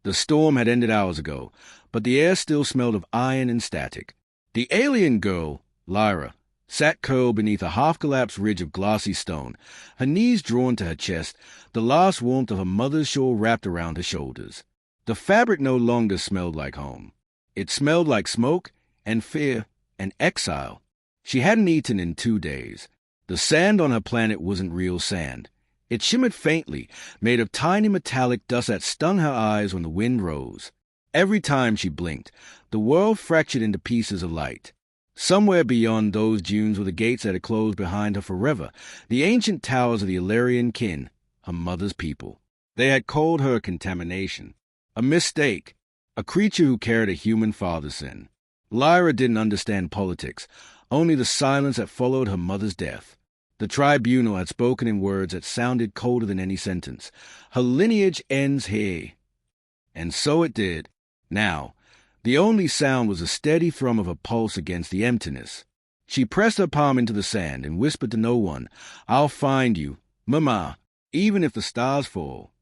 The storm had ended hours ago, but the air still smelled of iron and static. The alien girl, Lyra, sat curled beneath a half-collapsed ridge of glassy stone, her knees drawn to her chest, the last warmth of her mother's shawl wrapped around her shoulders. The fabric no longer smelled like home. It smelled like smoke and fear and exile. She hadn't eaten in 2 days. The sand on her planet wasn't real sand. It shimmered faintly, made of tiny metallic dust that stung her eyes when the wind rose. Every time she blinked, the world fractured into pieces of light. Somewhere beyond those dunes were the gates that had closed behind her forever, the ancient towers of the Illyrian kin, her mother's people. They had called her contamination, a mistake, a creature who carried a human father's sin. Lyra didn't understand politics, only the silence that followed her mother's death. The tribunal had spoken in words that sounded colder than any sentence. Her lineage ends here. And so it did. Now, the only sound was a steady thrum of her pulse against the emptiness. She pressed her palm into the sand and whispered to no one, "I'll find you, Mama, even if the stars fall."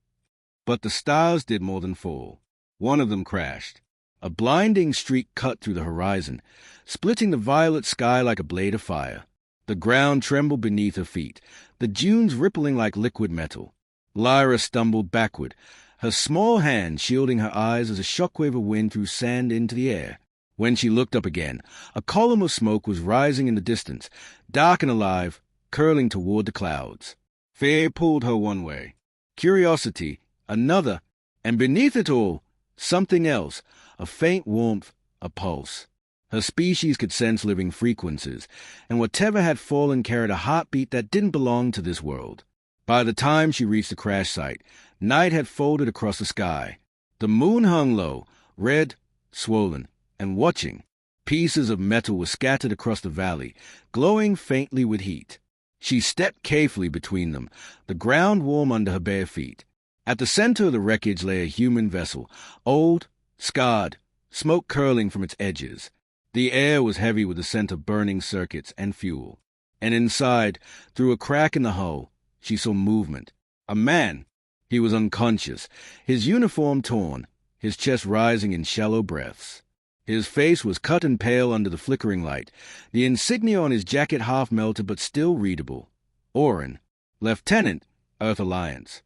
But the stars did more than fall. One of them crashed. A blinding streak cut through the horizon, splitting the violet sky like a blade of fire. The ground trembled beneath her feet, the dunes rippling like liquid metal. Lyra stumbled backward, her small hand shielding her eyes as a shockwave of wind threw sand into the air. When she looked up again, a column of smoke was rising in the distance, dark and alive, curling toward the clouds. Fear pulled her one way, curiosity another, and beneath it all, something else, a faint warmth, a pulse. Her species could sense living frequencies, and whatever had fallen carried a heartbeat that didn't belong to this world. By the time she reached the crash site, night had folded across the sky. The moon hung low, red, swollen, and watching. Pieces of metal were scattered across the valley, glowing faintly with heat. She stepped carefully between them, the ground warm under her bare feet. At the center of the wreckage lay a human vessel, old, scarred, smoke curling from its edges. The air was heavy with the scent of burning circuits and fuel. And inside, through a crack in the hull, she saw movement. A man. He was unconscious, his uniform torn, his chest rising in shallow breaths. His face was cut and pale under the flickering light, the insignia on his jacket half melted but still readable. Orin, Lieutenant, Earth Alliance.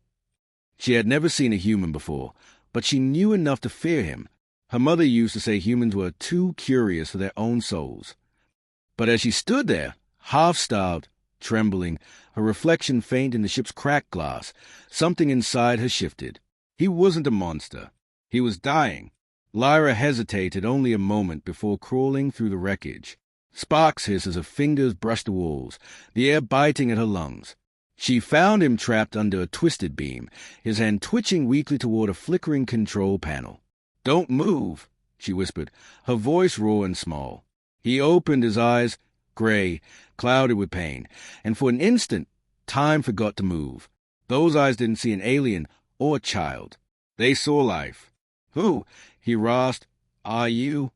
She had never seen a human before, but she knew enough to fear him. Her mother used to say humans were too curious for their own souls. But as she stood there, half-starved, trembling, her reflection faint in the ship's cracked glass, something inside her shifted. He wasn't a monster. He was dying. Lyra hesitated only a moment before crawling through the wreckage. Sparks hissed as her fingers brushed the walls, the air biting at her lungs. She found him trapped under a twisted beam, his hand twitching weakly toward a flickering control panel. "Don't move," she whispered, her voice raw and small. He opened his eyes, gray, clouded with pain, and for an instant, time forgot to move. Those eyes didn't see an alien or a child. They saw life. "Who?" he rasped. "Are you?"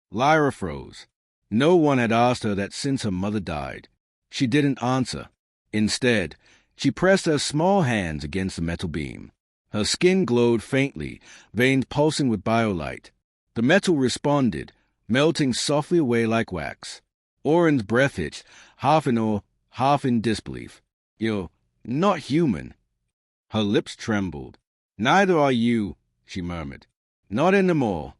Lyra froze. No one had asked her that since her mother died. She didn't answer. Instead, she pressed her small hands against the metal beam. Her skin glowed faintly, veins pulsing with biolight. The metal responded, melting softly away like wax. Orin's breath hitched, half in awe, half in disbelief. "You're not human." Her lips trembled. "Neither are you," she murmured. "Not anymore."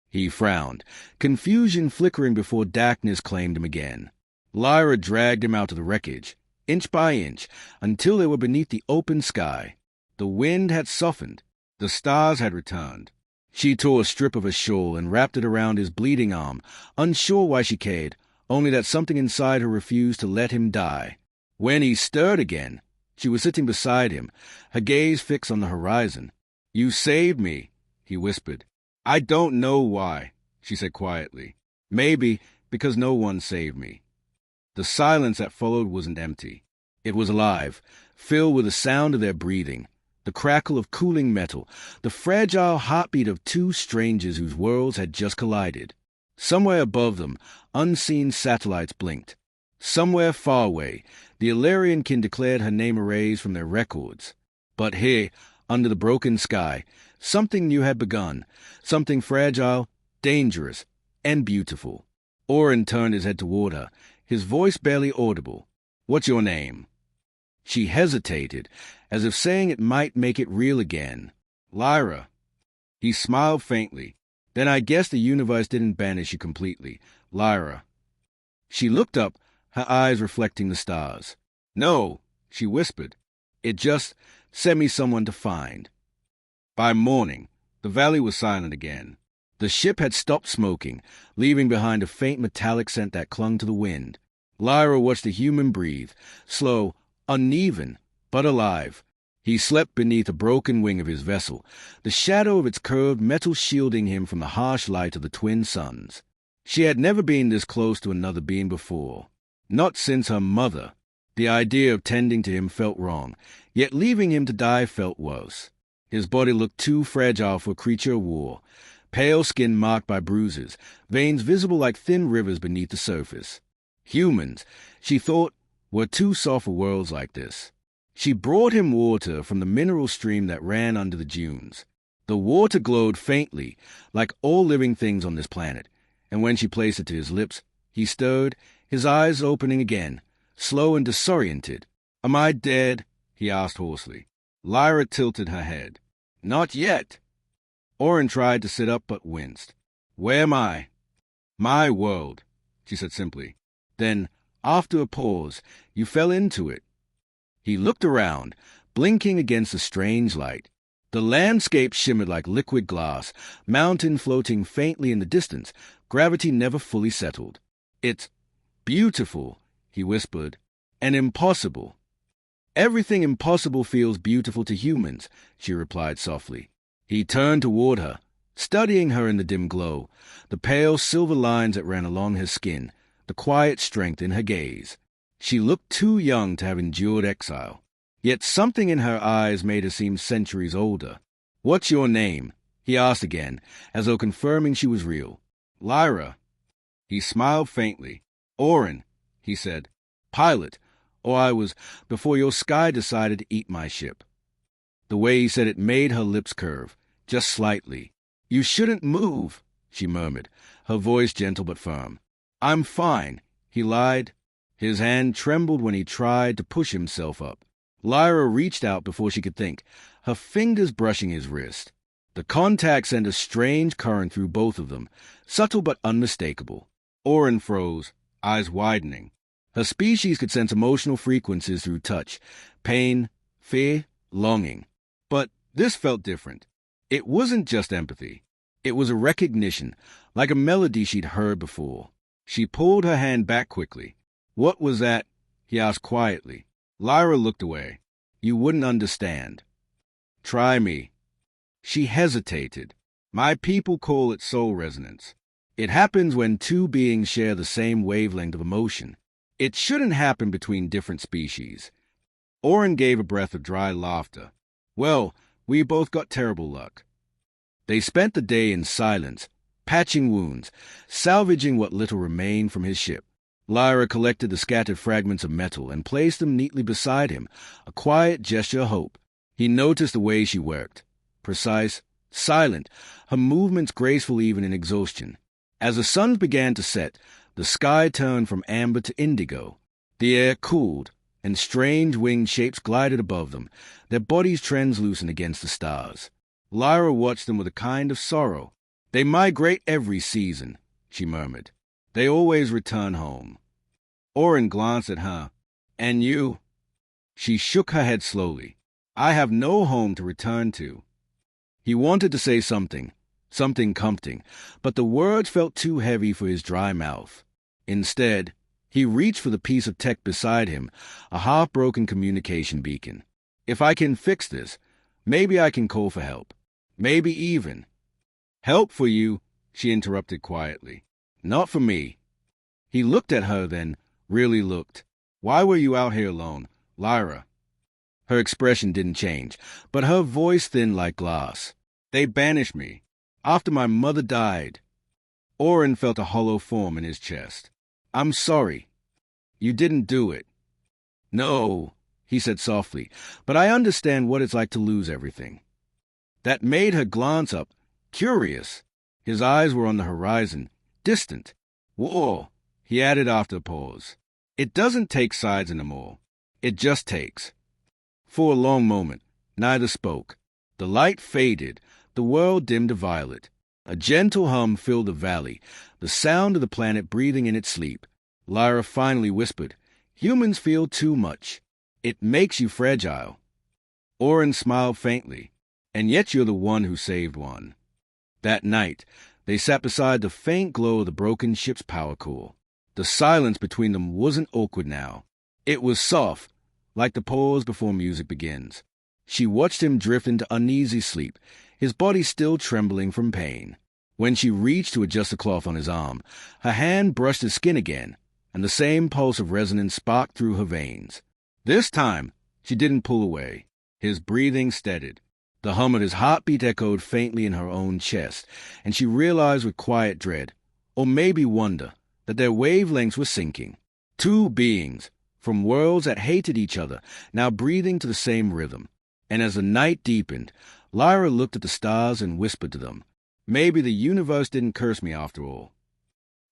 He frowned, confusion flickering before darkness claimed him again. Lyra dragged him out of the wreckage, inch by inch, until they were beneath the open sky. The wind had softened. The stars had returned. She tore a strip of her shawl and wrapped it around his bleeding arm, unsure why she cared, only that something inside her refused to let him die. When he stirred again, she was sitting beside him, her gaze fixed on the horizon. "You saved me," he whispered. "I don't know why," she said quietly. "Maybe because no one saved me." The silence that followed wasn't empty. It was alive, filled with the sound of their breathing, the crackle of cooling metal, the fragile heartbeat of two strangers whose worlds had just collided. Somewhere above them, unseen satellites blinked. Somewhere far away, the Illyrian kin declared her name erased from their records. But here, under the broken sky, Something new had begun, something fragile, dangerous, and beautiful. Oren turned his head toward her, his voice barely audible. "What's your name?" She hesitated, as if saying it might make it real again. "Lyra." He smiled faintly. "Then I guess the universe didn't banish you completely. Lyra." She looked up, her eyes reflecting the stars. "No," she whispered. "It just sent me someone to find." By morning, the valley was silent again. The ship had stopped smoking, leaving behind a faint metallic scent that clung to the wind. Lyra watched the human breathe, slow, uneven, but alive. He slept beneath a broken wing of his vessel, the shadow of its curved metal shielding him from the harsh light of the twin suns. She had never been this close to another being before. Not since her mother. The idea of tending to him felt wrong, yet leaving him to die felt worse. His body looked too fragile for a creature of war, pale skin marked by bruises, veins visible like thin rivers beneath the surface. Humans, she thought, were too soft for worlds like this. She brought him water from the mineral stream that ran under the dunes. The water glowed faintly, like all living things on this planet, and when she placed it to his lips, he stirred, his eyes opening again, slow and disoriented. "Am I dead?" he asked hoarsely. Lyra tilted her head. "Not yet." Oren tried to sit up but winced. "Where am I?" "My world," she said simply. Then, after a pause, "You fell into it." He looked around, blinking against the strange light. The landscape shimmered like liquid glass, mountain floating faintly in the distance, gravity never fully settled. "It's beautiful," he whispered, "and impossible." "Everything impossible feels beautiful to humans," she replied softly. He turned toward her, studying her in the dim glow, the pale silver lines that ran along her skin, the quiet strength in her gaze. She looked too young to have endured exile, yet something in her eyes made her seem centuries older. "What's your name?" he asked again, as though confirming she was real. "Lyra." He smiled faintly. "Oren," he said. "Pilot, or I was, before your sky decided to eat my ship." The way he said it made her lips curve, just slightly. "You shouldn't move," she murmured, her voice gentle but firm. "I'm fine," he lied. His hand trembled when he tried to push himself up. Lyra reached out before she could think, her fingers brushing his wrist. The contact sent a strange current through both of them, subtle but unmistakable. Oren froze, eyes widening. Her species could sense emotional frequencies through touch, pain, fear, longing. But this felt different. It wasn't just empathy. It was a recognition, like a melody she'd heard before. She pulled her hand back quickly. "What was that?" he asked quietly. Lyra looked away. "You wouldn't understand." "Try me." She hesitated. "My people call it soul resonance. It happens when two beings share the same wavelength of emotion. It shouldn't happen between different species." Oren gave a breath of dry laughter. "Well, we both got terrible luck." They spent the day in silence, patching wounds, salvaging what little remained from his ship. Lyra collected the scattered fragments of metal and placed them neatly beside him, a quiet gesture of hope. He noticed the way she worked. Precise, silent, her movements graceful even in exhaustion. As the sun began to set, the sky turned from amber to indigo. The air cooled, and strange winged shapes glided above them, their bodies translucent against the stars. Lyra watched them with a kind of sorrow. "They migrate every season," she murmured. "They always return home." Oren glanced at her. "And you?" She shook her head slowly. "I have no home to return to." He wanted to say something comforting, but the words felt too heavy for his dry mouth. Instead, he reached for the piece of tech beside him, a half-broken communication beacon. "If I can fix this, maybe I can call for help. Maybe even—" "Help for you," she interrupted quietly. "Not for me." He looked at her then, really looked. "Why were you out here alone, Lyra?" Her expression didn't change, but her voice thinned like glass. "They banished me. After my mother died." Oren felt a hollow form in his chest. "I'm sorry. You didn't do it." "No," he said softly, "but I understand what it's like to lose everything." that made her glance up, curious. His eyes were on the horizon, distant. War, he added after a pause. It doesn't take sides anymore. It just takes. For a long moment, neither spoke. The light faded, the world dimmed to violet. A gentle hum filled the valley, the sound of the planet breathing in its sleep. Lyra finally whispered, "Humans feel too much. It makes you fragile." Oren smiled faintly. "And yet you're the one who saved one." That night, they sat beside the faint glow of the broken ship's power core. The silence between them wasn't awkward now. It was soft, like the pause before music begins. She watched him drift into uneasy sleep, his body still trembling from pain. When she reached to adjust the cloth on his arm, her hand brushed his skin again, and the same pulse of resonance sparked through her veins. This time, she didn't pull away. His breathing steadied. The hum of his heartbeat echoed faintly in her own chest, and she realized with quiet dread, or maybe wonder, that their wavelengths were syncing. Two beings, from worlds that hated each other, now breathing to the same rhythm. And as the night deepened, Lyra looked at the stars and whispered to them, "Maybe the universe didn't curse me after all."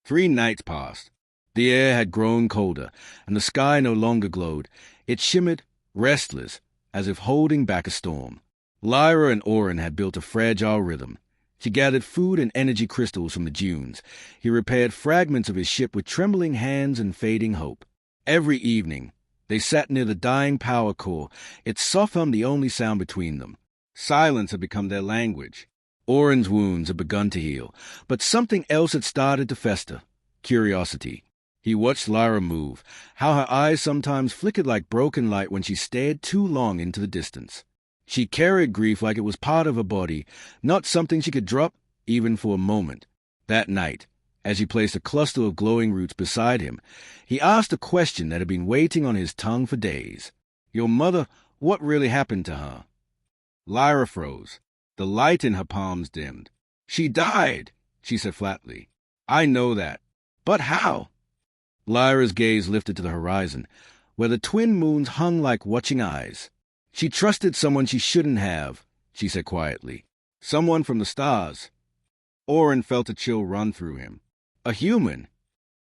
3 nights passed. The air had grown colder, and the sky no longer glowed. It shimmered, restless, as if holding back a storm. Lyra and Oren had built a fragile rhythm. She gathered food and energy crystals from the dunes. He repaired fragments of his ship with trembling hands and fading hope. Every evening, they sat near the dying power core, its soft hum the only sound between them. Silence had become their language. Oren's wounds had begun to heal, but something else had started to fester. Curiosity. He watched Lyra move, how her eyes sometimes flickered like broken light when she stared too long into the distance. She carried grief like it was part of her body, not something she could drop, even for a moment. That night, as he placed a cluster of glowing roots beside him, he asked a question that had been waiting on his tongue for days. "Your mother, what really happened to her?" Lyra froze. The light in her palms dimmed. "She died," she said flatly. "I know that. But how?" Lyra's gaze lifted to the horizon, where the twin moons hung like watching eyes. "She trusted someone she shouldn't have," she said quietly. "Someone from the stars." Oren felt a chill run through him. "A human."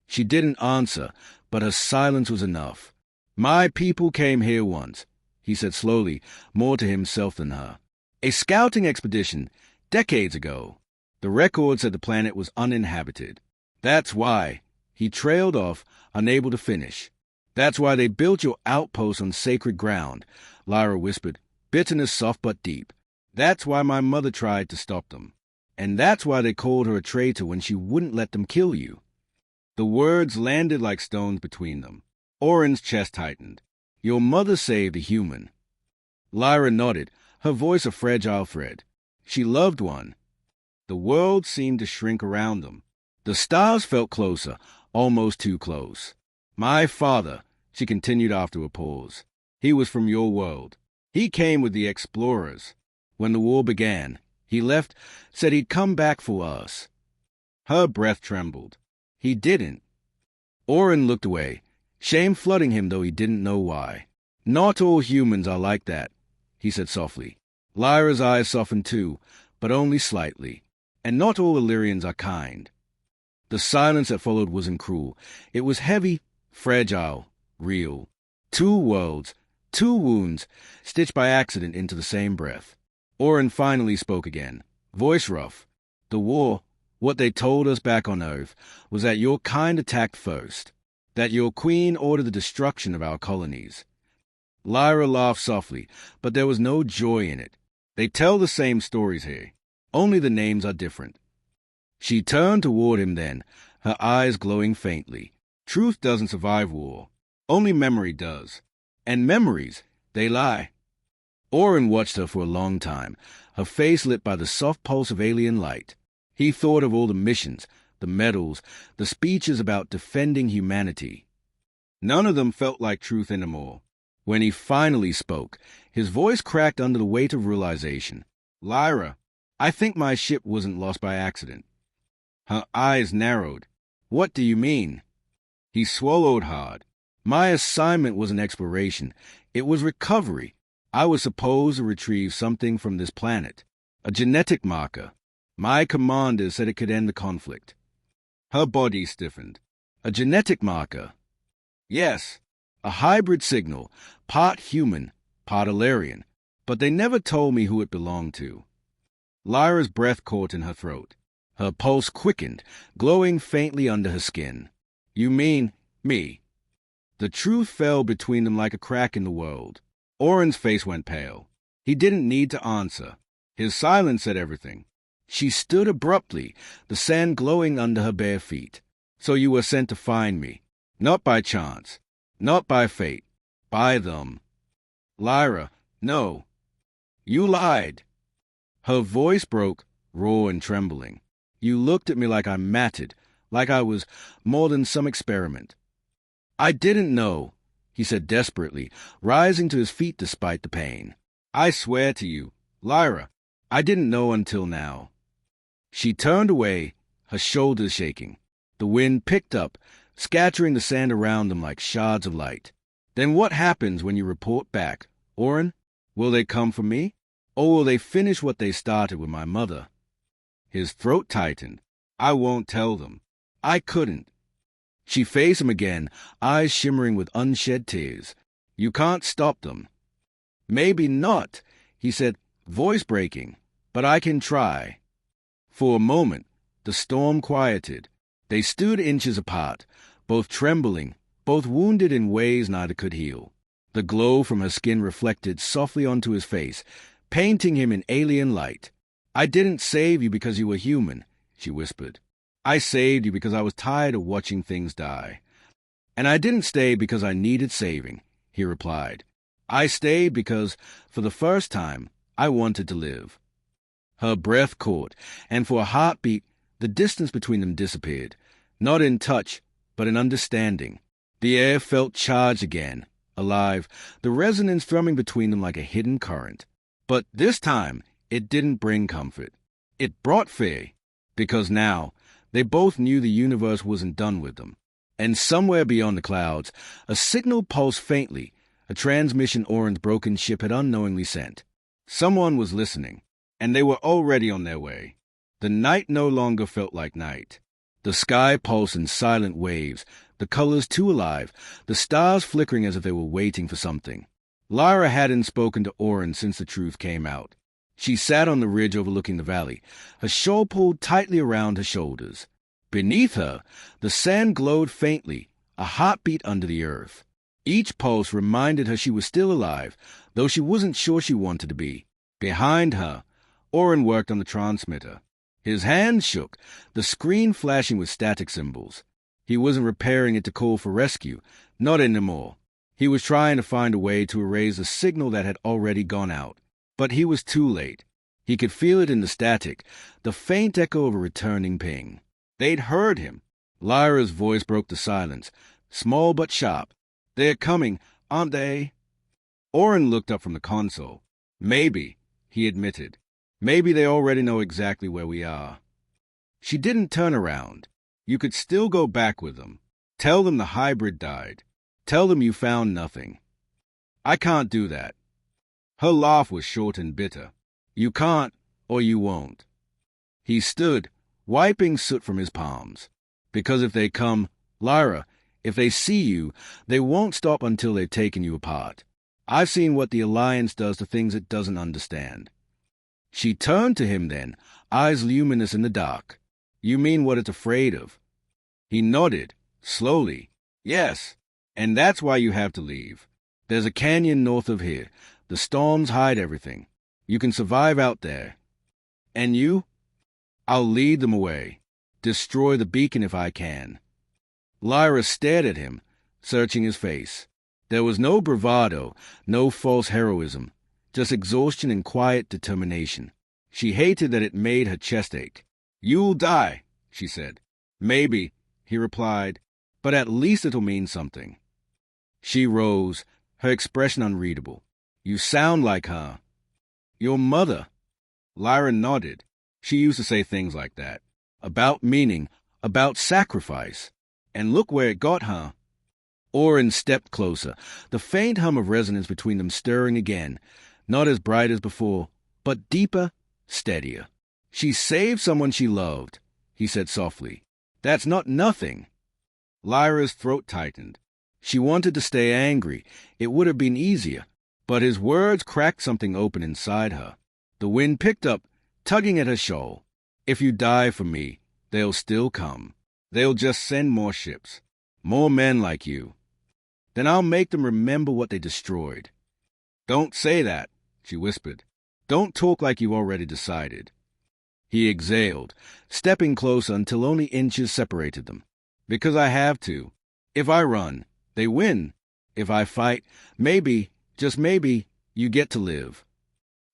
She didn't answer, but her silence was enough. "My people came here once," he said slowly, more to himself than her. "A scouting expedition, decades ago. The record said the planet was uninhabited. That's why." He trailed off, unable to finish. "That's why they built your outpost on sacred ground," Lyra whispered, bitterness soft but deep. "That's why my mother tried to stop them. And that's why they called her a traitor when she wouldn't let them kill you." The words landed like stones between them. Oren's chest tightened. "Your mother saved a human." Lyra nodded, her voice a fragile thread. "She loved one." The world seemed to shrink around them. The stars felt closer, almost too close. "My father," she continued after a pause. "He was from your world. He came with the explorers. When the war began, he left, said he'd come back for us." Her breath trembled. "He didn't." Oren looked away, shame flooding him though he didn't know why. "Not all humans are like that," he said softly. Lyra's eyes softened too, but only slightly. "And not all Illyrians are kind." The silence that followed wasn't cruel. It was heavy, fragile, real. 2 worlds, 2 wounds, stitched by accident into the same breath. Oren finally spoke again, voice rough. "The war, what they told us back on Earth, was that your kind attacked first. That your queen ordered the destruction of our colonies." Lyra laughed softly, but there was no joy in it. "They tell the same stories here. Only the names are different." She turned toward him then, her eyes glowing faintly. "Truth doesn't survive war. Only memory does. And memories, they lie." Oren watched her for a long time, her face lit by the soft pulse of alien light. He thought of all the missions, the medals, the speeches about defending humanity. None of them felt like truth anymore. When he finally spoke, his voice cracked under the weight of realization. "Lyra, I think my ship wasn't lost by accident." Her eyes narrowed. "What do you mean?" He swallowed hard. "My assignment was an exploration. It was recovery. I was supposed to retrieve something from this planet. A genetic marker. My commander said it could end the conflict. Her body stiffened. A genetic marker. Yes, a hybrid signal, part human, part Illyrian, but they never told me who it belonged to. Lyra's breath caught in her throat. Her pulse quickened, glowing faintly under her skin. You mean me? The truth fell between them like a crack in the world. Oren's face went pale. He didn't need to answer. His silence said everything. She stood abruptly, the sand glowing under her bare feet. So you were sent to find me. Not by chance. Not by fate. By them. Lyra, no. You lied. Her voice broke, raw and trembling. You looked at me like I mattered, like I was more than some experiment. I didn't know, he said desperately, rising to his feet despite the pain. I swear to you, Lyra, I didn't know until now. She turned away, her shoulders shaking. The wind picked up, scattering the sand around them like shards of light. Then what happens when you report back, Oren? Will they come for me? Or will they finish what they started with my mother? His throat tightened. I won't tell them. I couldn't. She faced him again, eyes shimmering with unshed tears. You can't stop them. Maybe not, he said, voice breaking, but I can try. For a moment, the storm quieted. They stood inches apart, both trembling, both wounded in ways neither could heal. The glow from her skin reflected softly onto his face, painting him in alien light. I didn't save you because you were human, she whispered. I saved you because I was tired of watching things die. And I didn't stay because I needed saving, he replied. I stayed because, for the first time, I wanted to live. Her breath caught, and for a heartbeat, the distance between them disappeared, not in touch, but in understanding. The air felt charged again, alive, the resonance thrumming between them like a hidden current. But this time, it didn't bring comfort. It brought fear, because now, they both knew the universe wasn't done with them. And somewhere beyond the clouds, a signal pulsed faintly, a transmission Oren's broken ship had unknowingly sent. Someone was listening, and they were already on their way. The night no longer felt like night. The sky pulsed in silent waves, the colors too alive, the stars flickering as if they were waiting for something. Lyra hadn't spoken to Oren since the truth came out. She sat on the ridge overlooking the valley, her shawl pulled tightly around her shoulders. Beneath her, the sand glowed faintly, a heartbeat under the earth. Each pulse reminded her she was still alive, though she wasn't sure she wanted to be. Behind her, Oren worked on the transmitter. His hands shook, the screen flashing with static symbols. He wasn't repairing it to call for rescue, not anymore. He was trying to find a way to erase a signal that had already gone out. But he was too late. He could feel it in the static, the faint echo of a returning ping. They'd heard him. Lyra's voice broke the silence, small but sharp. They're coming, aren't they? Oren looked up from the console. Maybe, he admitted. Maybe they already know exactly where we are. She didn't turn around. You could still go back with them. Tell them the hybrid died. Tell them you found nothing. I can't do that. Her laugh was short and bitter. You can't, or you won't. He stood, wiping soot from his palms. Because if they come, Lyra, if they see you, they won't stop until they've taken you apart. I've seen what the Alliance does to things it doesn't understand. She turned to him then, eyes luminous in the dark. You mean what it's afraid of? He nodded, slowly. Yes, and that's why you have to leave. There's a canyon north of here. The storms hide everything. You can survive out there. And you? I'll lead them away. Destroy the beacon if I can. Lyra stared at him, searching his face. There was no bravado, no false heroism, just exhaustion and quiet determination. She hated that it made her chest ache. You'll die, she said. Maybe, he replied, but at least it'll mean something. She rose, her expression unreadable. You sound like her. Your mother. Lyra nodded. She used to say things like that. About meaning, about sacrifice. And look where it got her. Oren stepped closer, the faint hum of resonance between them stirring again, not as bright as before, but deeper, steadier. She saved someone she loved, he said softly. That's not nothing. Lyra's throat tightened. She wanted to stay angry. It would have been easier. But his words cracked something open inside her. The wind picked up, tugging at her shawl. If you die for me, they'll still come. They'll just send more ships. More men like you. Then I'll make them remember what they destroyed. Don't say that, she whispered. Don't talk like you've already decided. He exhaled, stepping closer until only inches separated them. Because I have to. If I run, they win. If I fight, maybe, just maybe, you get to live.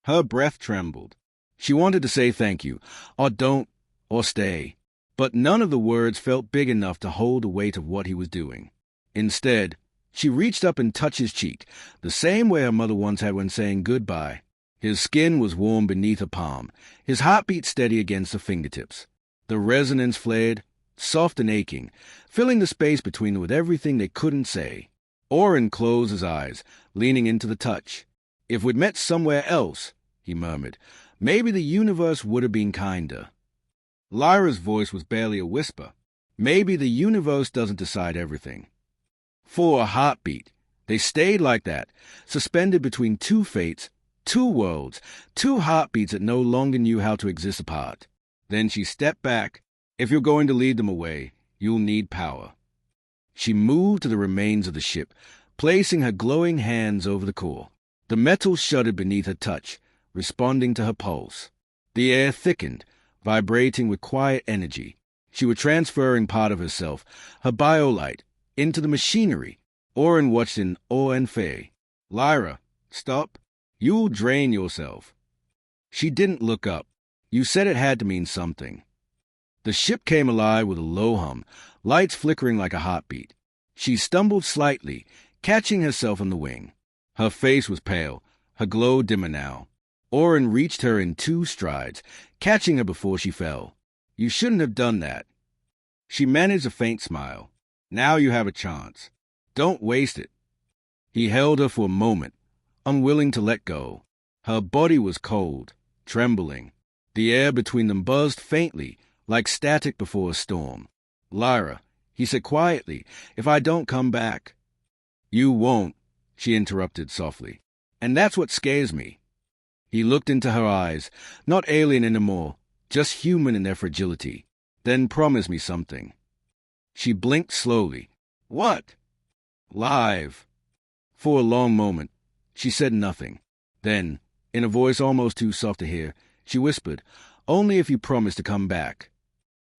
Her breath trembled. She wanted to say thank you, or don't, or stay. But none of the words felt big enough to hold the weight of what he was doing. Instead, she reached up and touched his cheek, the same way her mother once had when saying goodbye. His skin was warm beneath her palm, his heartbeat steady against her fingertips. The resonance flared, soft and aching, filling the space between them with everything they couldn't say. Oren closed his eyes, leaning into the touch. If we'd met somewhere else, he murmured, maybe the universe would have been kinder. Lyra's voice was barely a whisper. Maybe the universe doesn't decide everything. For a heartbeat, they stayed like that, suspended between two fates, two worlds, two heartbeats that no longer knew how to exist apart. Then she stepped back. If you're going to lead them away, you'll need power. She moved to the remains of the ship, placing her glowing hands over the core. The metal shuddered beneath her touch, responding to her pulse. The air thickened, vibrating with quiet energy. She was transferring part of herself, her biolight, into the machinery. Oren watched in awe and fear. Lyra, stop. You'll drain yourself. She didn't look up. You said it had to mean something. The ship came alive with a low hum, lights flickering like a heartbeat. She stumbled slightly, catching herself on the wing. Her face was pale, her glow dimmer now. Oren reached her in 2 strides, catching her before she fell. You shouldn't have done that. She managed a faint smile. Now you have a chance. Don't waste it. He held her for a moment, unwilling to let go. Her body was cold, trembling. The air between them buzzed faintly, like static before a storm. Lyra, he said quietly, if I don't come back. You won't, she interrupted softly. And that's what scares me. He looked into her eyes, not alien anymore, just human in their fragility. Then promise me something. She blinked slowly. What? Live. For a long moment, she said nothing. Then, in a voice almost too soft to hear, she whispered, only if you promise to come back.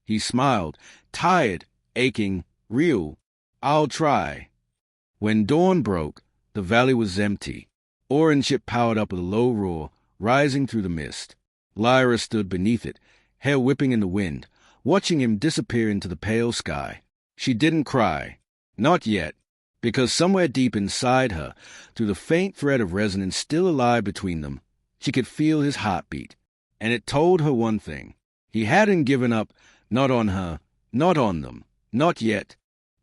He smiled, tired, aching, real. I'll try. When dawn broke, the valley was empty. Oren's ship powered up with a low roar, rising through the mist. Lyra stood beneath it, hair whipping in the wind, watching him disappear into the pale sky. She didn't cry. Not yet, because somewhere deep inside her, through the faint thread of resonance still alive between them, she could feel his heartbeat. And it told her one thing. He hadn't given up, not on her, not on them, not yet.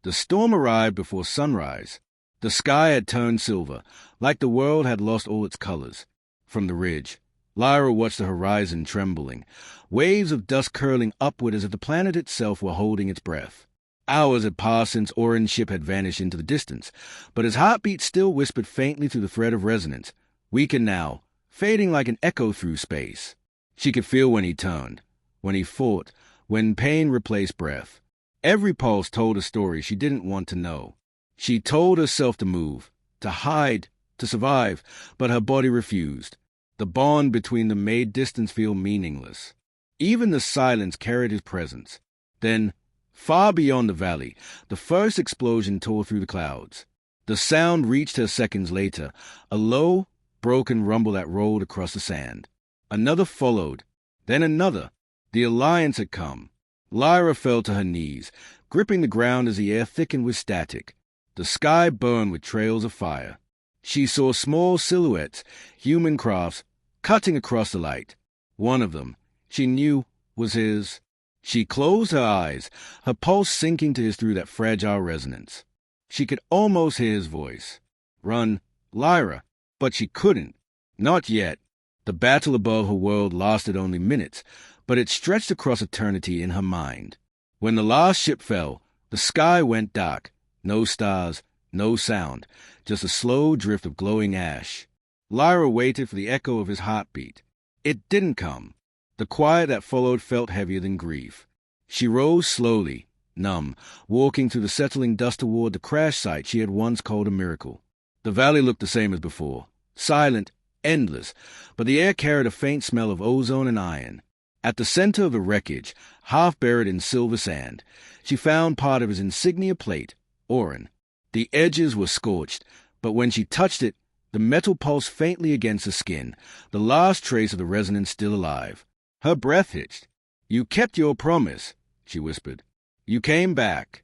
The storm arrived before sunrise. The sky had turned silver, like the world had lost all its colors. From the ridge, Lyra watched the horizon trembling, waves of dust curling upward as if the planet itself were holding its breath. Hours had passed since Oren's ship had vanished into the distance, but his heartbeat still whispered faintly through the thread of resonance, weakened now, fading like an echo through space. She could feel when he turned, when he fought, when pain replaced breath. Every pulse told a story she didn't want to know. She told herself to move, to hide, to survive, but her body refused. The bond between them made distance feel meaningless. Even the silence carried his presence. Then, far beyond the valley, the first explosion tore through the clouds. The sound reached her seconds later, a low, broken rumble that rolled across the sand. Another followed, then another. The alliance had come. Lyra fell to her knees, gripping the ground as the air thickened with static. The sky burned with trails of fire. She saw small silhouettes, human crafts, cutting across the light. One of them, she knew, was his. She closed her eyes, her pulse sinking to his through that fragile resonance. She could almost hear his voice. Run, Lyra, but she couldn't. Not yet. The battle above her world lasted only minutes, but it stretched across eternity in her mind. When the last ship fell, the sky went dark. No stars, no sound, just a slow drift of glowing ash. Lyra waited for the echo of his heartbeat. It didn't come. The quiet that followed felt heavier than grief. She rose slowly, numb, walking through the settling dust toward the crash site she had once called a miracle. The valley looked the same as before, silent, endless, but the air carried a faint smell of ozone and iron. At the center of the wreckage, half buried in silver sand, she found part of his insignia plate, Orin. The edges were scorched, but when she touched it, the metal pulsed faintly against the skin, the last trace of the resonance still alive. Her breath hitched. "You kept your promise," she whispered. "You came back."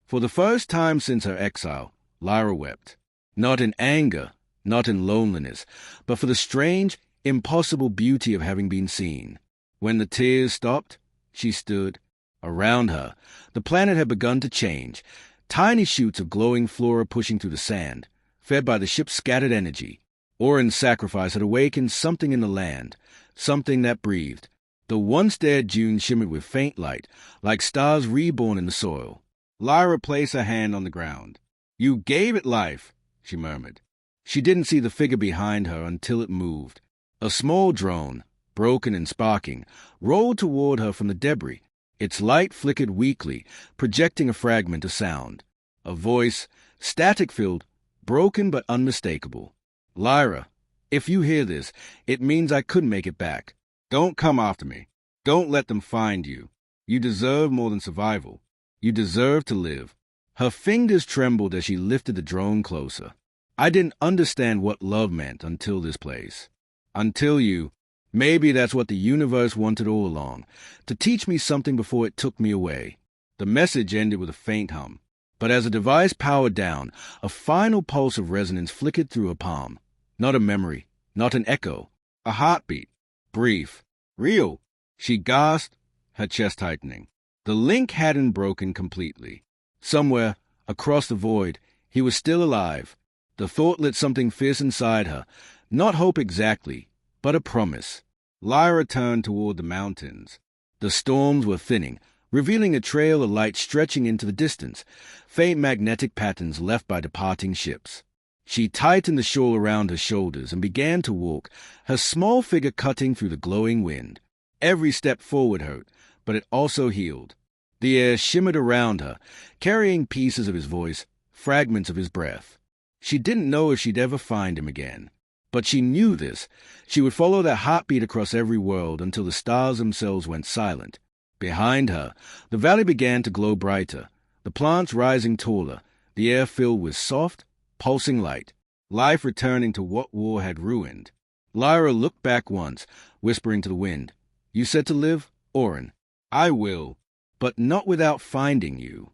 For the first time since her exile, Lyra wept. Not in anger, not in loneliness, but for the strange, impossible beauty of having been seen. When the tears stopped, she stood. Around her, the planet had begun to change, tiny shoots of glowing flora pushing through the sand, fed by the ship's scattered energy. Orin's sacrifice had awakened something in the land, something that breathed. The once dead dunes shimmered with faint light, like stars reborn in the soil. Lyra placed her hand on the ground. "You gave it life," she murmured. She didn't see the figure behind her until it moved. A small drone, broken and sparking, rolled toward her from the debris. Its light flickered weakly, projecting a fragment of sound. A voice, static-filled, broken but unmistakable. "Lyra, if you hear this, it means I couldn't make it back. Don't come after me. Don't let them find you. You deserve more than survival. You deserve to live." Her fingers trembled as she lifted the drone closer. "I didn't understand what love meant until this place. Until you. Maybe that's what the universe wanted all along, to teach me something before it took me away." The message ended with a faint hum, but as the device powered down, a final pulse of resonance flickered through her palm. Not a memory, not an echo, a heartbeat. Brief. Real. She gasped, her chest tightening. The link hadn't broken completely. Somewhere, across the void, he was still alive. The thought lit something fierce inside her, not hope exactly, but a promise. Lyra turned toward the mountains. The storms were thinning, revealing a trail of light stretching into the distance, faint magnetic patterns left by departing ships. She tightened the shawl around her shoulders and began to walk, her small figure cutting through the glowing wind. Every step forward hurt, but it also healed. The air shimmered around her, carrying pieces of his voice, fragments of his breath. She didn't know if she'd ever find him again. But she knew this. She would follow that heartbeat across every world until the stars themselves went silent. Behind her, the valley began to glow brighter, the plants rising taller, the air filled with soft, pulsing light, life returning to what war had ruined. Lyra looked back once, whispering to the wind, "You said to live, Orin. I will, but not without finding you."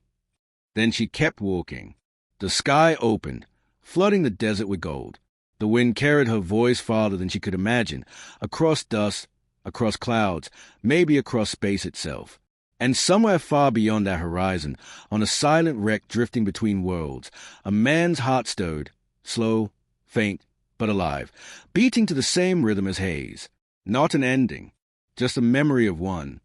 Then she kept walking. The sky opened, flooding the desert with gold. The wind carried her voice farther than she could imagine, across dust, across clouds, maybe across space itself. And somewhere far beyond that horizon, on a silent wreck drifting between worlds, a man's heart stirred, slow, faint, but alive, beating to the same rhythm as Hayes. Not an ending, just a memory of one,